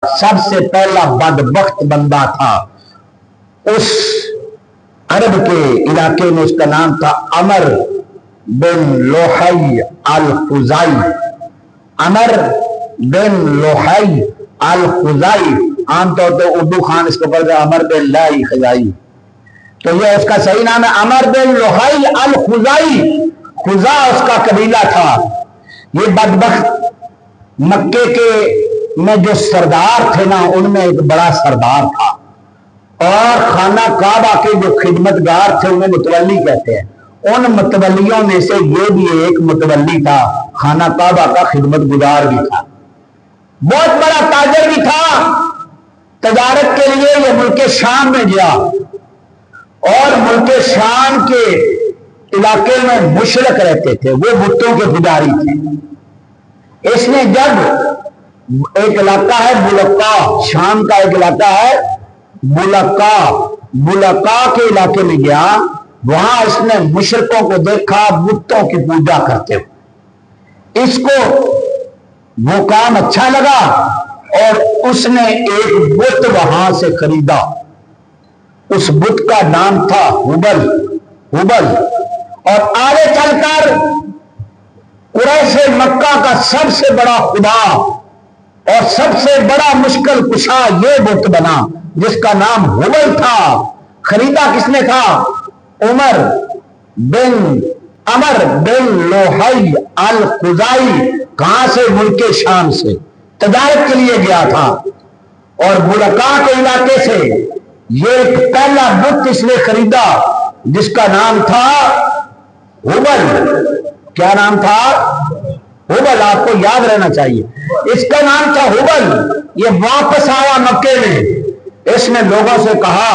سب سے پہلا بدبخت بندہ تھا اس عرب کے علاقے میں، اس کا نام تھا عمر بن لوحی الخزائی۔ عمر بن لوحی الخزائی، عام طور پہ اردو خان اس کو پڑھتے ہیں عمر بن لائی خزائی، تو یہ اس کا صحیح نام ہے عمر بن لوحی الخزائی۔ خزا اس کا قبیلہ تھا۔ یہ بدبخت مکے کے میں جو سردار تھے نا، ان میں ایک بڑا سردار تھا، اور خانہ کعبہ کے جو خدمت گار تھے انہیں متولی کہتے ہیں۔ ان متولیوں میں سے یہ بھی ایک متولی تھا، خانہ کعبہ کا خدمت گزار بھی تھا، بہت بڑا تاجر بھی تھا۔ تجارت کے لیے یہ ملک شام میں گیا، اور ملک شام کے علاقے میں مشرک رہتے تھے، وہ بتوں کے پجاری تھے۔ اس نے جب ایک علاقہ ہے بلقا، شام کا ایک علاقہ ہے بلقا کے علاقے میں گیا، وہاں اس نے مشرکوں کو دیکھا بتوں کی پوجا کرتے ہوئے۔ اس کو وہ کام اچھا لگا اور اس نے ایک بت وہاں سے خریدا۔ اس بت کا نام تھا ہبل، اور آگے چل کر قریش مکہ کا سب سے بڑا خدا اور سب سے بڑا مشکل کشا یہ بت بنا، جس کا نام ہبل تھا۔ خریدا کس نے تھا؟ عمر بن لوحی الخزائی۔ کہاں سے؟ ملک شام سے، تجارت کے لیے گیا تھا، اور بلقا کے علاقے سے یہ ایک پہلا بت اس نے خریدا جس کا نام تھا ہبل۔ کیا نام تھا؟ ہبل، آپ کو یاد رہنا چاہیے، اس کا نام تھا ہبل۔ یہ واپس آیا مکے میں، اس نے لوگوں سے کہا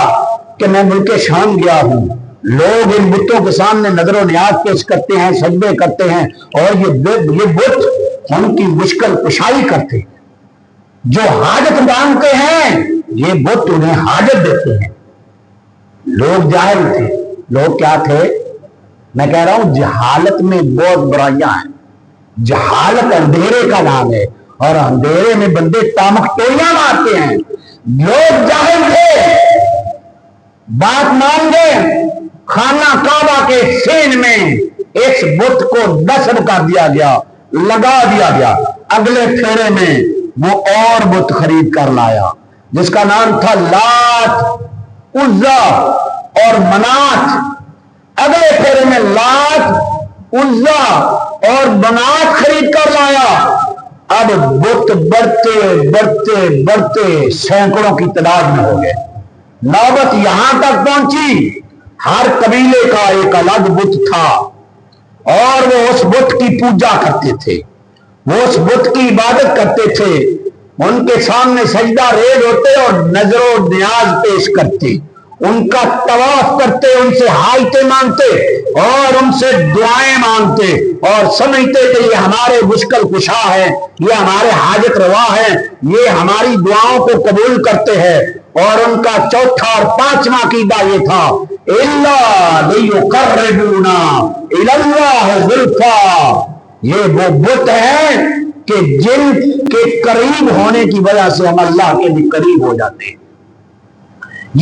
کہ میں ملک شام گیا ہوں، لوگ ان بتوں کے سامنے نظر و نیاز پیش کرتے ہیں، سجدے کرتے ہیں، اور یہ بت ان کی مشکل کشائی کرتے ہیں، جو حاجت مانگتے ہیں یہ بت انہیں حاجت دیتے ہیں۔ لوگ جاہل تھے۔ لوگ کیا تھے؟ میں کہہ رہا ہوں جہالت میں بہت برائیاں ہیں۔ جہالت اندھیرے کا نام ہے، اور اندھیرے میں بندے تامک ٹولیاں مارتے ہیں۔ لوگ جاہل تھے، بات مان گئے۔ خانہ کعبہ کے سین میں اس بت کو نصب کر دیا گیا، لگا دیا گیا۔ اگلے پھیرے میں وہ اور بت خرید کر لایا جس کا نام تھا لات، عزا اور منات۔ اگلے پھیرے میں لات، عزا اور منات خرید کر لایا۔ اب بت بڑھتے سینکڑوں کی تعداد میں ہو گئے۔ نوبت یہاں تک پہنچی، ہر قبیلے کا ایک الگ بت تھا، اور وہ اس بت کی پوجا کرتے تھے، وہ اس بت کی عبادت کرتے تھے، ان کے سامنے سجدہ ریز ہوتے اور نظر و نیاز پیش کرتے، ان کا طواف کرتے، ان سے حاجتیں مانگتے اور ان سے دعائیں مانگتے، اور سمجھتے کہ یہ ہمارے مشکل کشا ہے، یہ ہمارے حاجت روا ہے، یہ ہماری دعاؤں کو قبول کرتے ہیں۔ اور ان کا چوتھا اور پانچواں عقیدہ یہ تھا اِلَّا لِيُقَرِّبُونَا إِلَى اللَّهِ زُلْفَىٰ، یہ وہ بت ہیں کہ جن کے قریب ہونے کی وجہ سے ہم اللہ کے بھی قریب ہو جاتے ہیں۔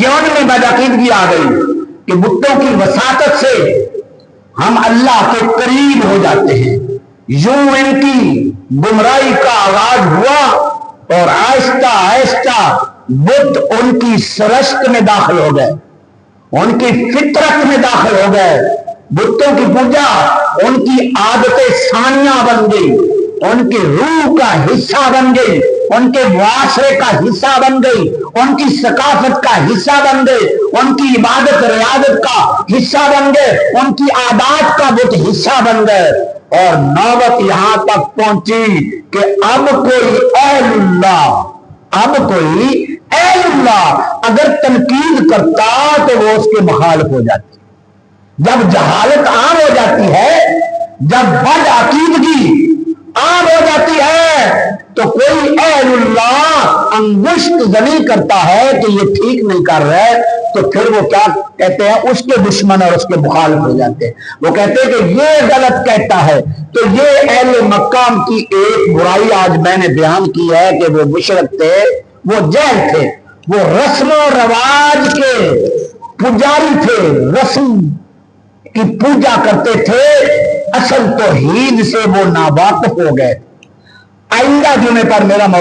یہ ان میں بدعقیدگی آ گئی کہ بتوں کی وساطت سے ہم اللہ کے قریب ہو جاتے ہیں۔ یوں ان کی گمراہی کا آغاز ہوا، اور آہستہ آہستہ بت ان کی سرشت میں داخل ہو گئے، ان کی فطرت میں داخل ہو گئے۔ بتوں کی پوجا ان کی عادت ثانیہ بن گئی، ان کی روح کا حصہ بن گئی، ان کے معاشرے کا حصہ بن گئی، ان کی ثقافت کا حصہ بن گئی، ان کی عبادت ریاضت کا حصہ بن گئے، ان کی عادات کا بت حصہ بن گئے۔ اور نوبت یہاں تک پہنچی کہ اب کوئی اہل اللہ اگر تنقید کرتا تو وہ اس کے مخالف ہو جاتی۔ جب جہالت عام ہو جاتی ہے، جب بد عقیدگی عام ہو جاتی ہے، تو کوئی اہل اللہ انگشت زنی کرتا ہے کہ یہ ٹھیک نہیں کر رہے، تو پھر وہ کیا کہتے ہیں؟ اس کے دشمن اور اس کے مخالف ہو جاتے ہیں۔ وہ کہتے ہیں کہ یہ غلط کہتا ہے۔ تو یہ اہل مکہ کی ایک برائی آج میں نے بیان کی ہے کہ وہ مشرک تھے، وہ جہل تھے، وہ رسم و رواج کے پجاری تھے، رسم کی پوجا کرتے تھے، اصل توحید سے وہ ناواقف ہو گئے۔ آئندہ جمعے پر میرا موضوع